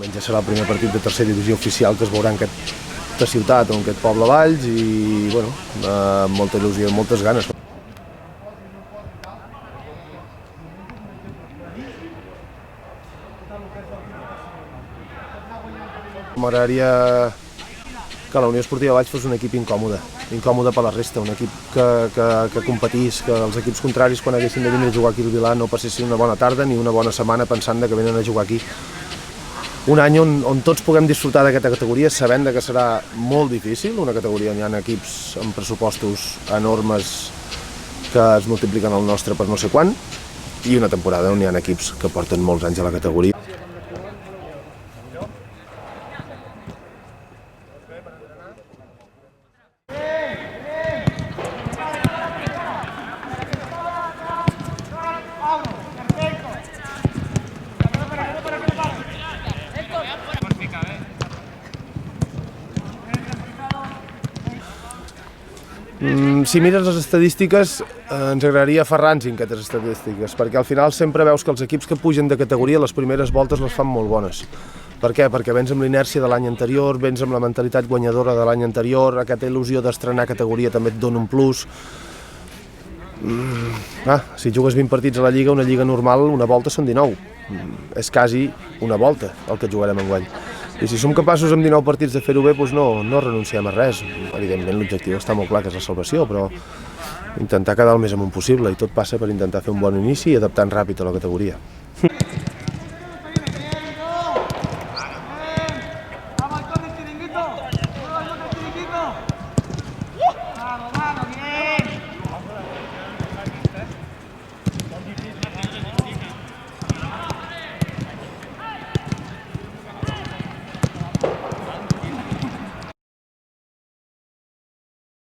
Diumenge serà el primer partit de tercera divisió oficial que es veurà en aquesta ciutat o en aquest poble Valls i, bueno, amb molta il·lusió i moltes ganes. M'agradaria que la Unió Esportiva Valls fos un equip incòmode per la resta, un equip que competís, que els equips contraris quan haguessin de venir a jugar aquí al Vilar no passessin una bona tarda ni una bona setmana pensant que venen a jugar aquí. Un any on tots puguem disfrutar d'aquesta categoria sabent que serà molt difícil, una categoria on hi ha equips amb pressupostos enormes que es multipliquen el nostre per no sé quan, i una temporada on hi ha equips que porten molts anys a la categoria. Si mires les estadístiques, ens agradaria aferrar-nos en aquestes estadístiques, perquè al final sempre veus que els equips que pugen de categoria les primeres voltes les fan molt bones. Per què? Perquè vens amb l'inèrcia de l'any anterior, vens amb la mentalitat guanyadora de l'any anterior, aquesta il·lusió d'estrenar categoria també et dona un plus. Si jugues 20 partits a la Lliga, una Lliga normal, una volta són 19. És quasi una volta el que jugarem enguany. I si som capaços amb 19 partits de fer-ho bé, doncs no renunciem a res. Evidentment l'objectiu està molt clar, que és la salvació, però intentar quedar el més amunt possible, i tot passa per intentar fer un bon inici i adaptant ràpid a la categoria.